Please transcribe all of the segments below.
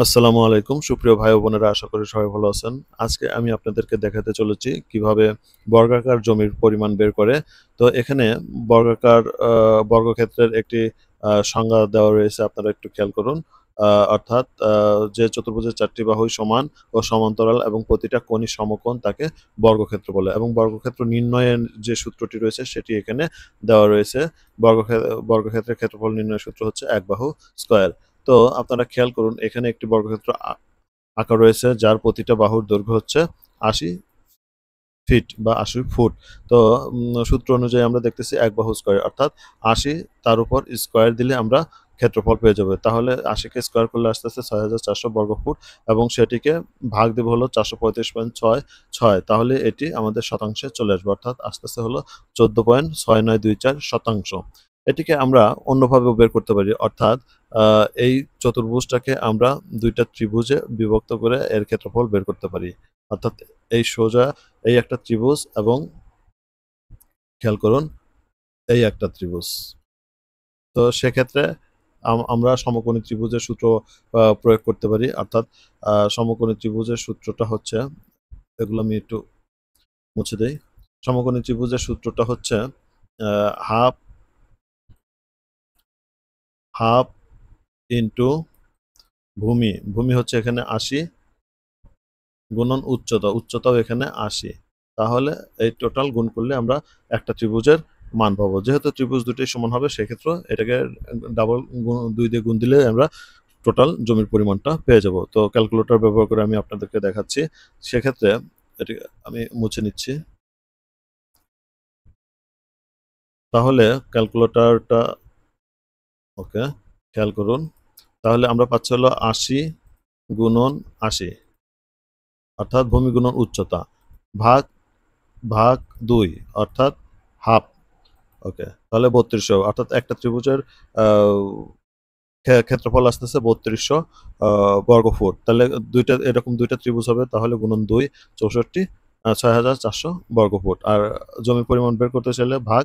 আসসালামু আলাইকুম সুপ্রিয় ভাই ও বোনেরা, আশা করি সবাই ভালো আছেন। আজকে আমি আপনাদেরকে দেখাতে চলেছি কিভাবে বর্গাকার জমির পরিমাণ বের করে। তো এখানে বর্গাকার বর্গক্ষেত্রের একটি সংজ্ঞা দেওয়া রয়েছে, আপনারা একটু খেয়াল করুন। অর্থাৎ যে চতুর্ভুজের ৪ টি বাহুই সমান ও সমান্তরাল এবং প্রতিটা কোণই সমকোণ তাকে বর্গক্ষেত্র বলে, এবং বর্গক্ষেত্র নির্ণয়ের যে সূত্রটি রয়েছে সেটি এখানে দেওয়া রয়েছে। বর্গক্ষেত্রের ক্ষেত্রফল নির্ণয়ের সূত্র হচ্ছে ১ বাহু স্কয়ার। তো আপনারা খেয়াল করুন, এখানে একটি বর্গক্ষেত্র আঁকা রয়েছে যার প্রতিটা বাহুর দৈর্ঘ্য হচ্ছে ৮০ ফিট বা ৮০ ফুট। তো সূত্র অনুযায়ী আমরা দেখতেছি ১ বাহু স্কয়ার, অর্থাৎ ৮০ তার উপর স্কয়ার দিলে আমরা ক্ষেত্রফল পেয়ে যাবো। তাহলে ৮০ কে স্কয়ার করলে আসতেছে ৬৪০০ বর্গফুট, এবং সেটিকে ভাগ দেব হলো ৪৩৫.৬৬। তাহলে এটি আমাদের শতাংশে চলে আসবে, অর্থাৎ আসতেছে হলো ১৪.৬৯২৪ শতাংশ। এটিকে আমরা অন্যভাবেও বের করতে পারি, অর্থাৎ এই চতুর্ভুজটাকে আমরা ২ টা ত্রিভুজে বিভক্ত করে এর ক্ষেত্রফল বের করতে পারি। অর্থাৎ এই সোজা এই একটা ত্রিভুজ, এবং খেয়াল করুন এই একটা ত্রিভুজ। তো সেক্ষেত্রে আমরা সমকোণী ত্রিভুজের সূত্র প্রয়োগ করতে পারি। অর্থাৎ সমকোণী ত্রিভুজের সূত্রটা হচ্ছে, এগুলো আমি একটু মুছে দেই। সমকোণী ত্রিভুজের সূত্রটা হচ্ছে হাফ হাফ ইন্টু ভূমি। ভূমি হচ্ছে এখানে ৮০ গুণন উচ্চতা, উচ্চতাও এখানে ৮০। তাহলে এই টোটাল গুণ করলে আমরা একটা ত্রিভুজের মান পাবো। যেহেতু ত্রিভুজ দুটোই সমান হবে, সেক্ষেত্রে এটাকে ডাবল ২ দিয়ে গুণ দিলে আমরা টোটাল জমির পরিমাণটা পেয়ে যাব। তো ক্যালকুলেটর ব্যবহার করে আমি আপনাদেরকে দেখাচ্ছি। সেক্ষেত্রে এটি আমি মুছে নিচ্ছি। তাহলে ক্যালকুলেটরটা ওকে, খেয়াল করুন। তাহলে আমরা পাচ্ছি হলো ৮০ গুণন ৮০, অর্থাৎ ভূমি গুণন উচ্চতা, ভাগ ভাগ ২, অর্থাৎ হাফ। ওকে, তাহলে ৩২০০, অর্থাৎ একটা ত্রিভুজের ক্ষেত্রফল আসতেছে ৩২০০ বর্গফুট। তাহলে এরকম দুইটা ত্রিভুজ হবে, তাহলে গুণন ২ ৬৪, ৬৪০০ বর্গফুট। আর জমির পরিমাণ বের করতে চাইলে ভাগ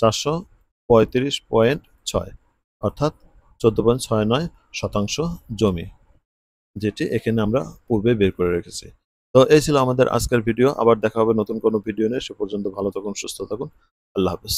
৪৩৫.৬, অর্থাৎ ১৪.৬৯ শতাংশ জমি, যেটি এখানে আমরা পূর্বে বের করে রেখেছি। তো এই ছিল আমাদের আজকের ভিডিও। আবার দেখা হবে নতুন কোনো ভিডিও নিয়ে। সে পর্যন্ত ভালো থাকুন, সুস্থ থাকুন। আল্লাহ হাফেজ।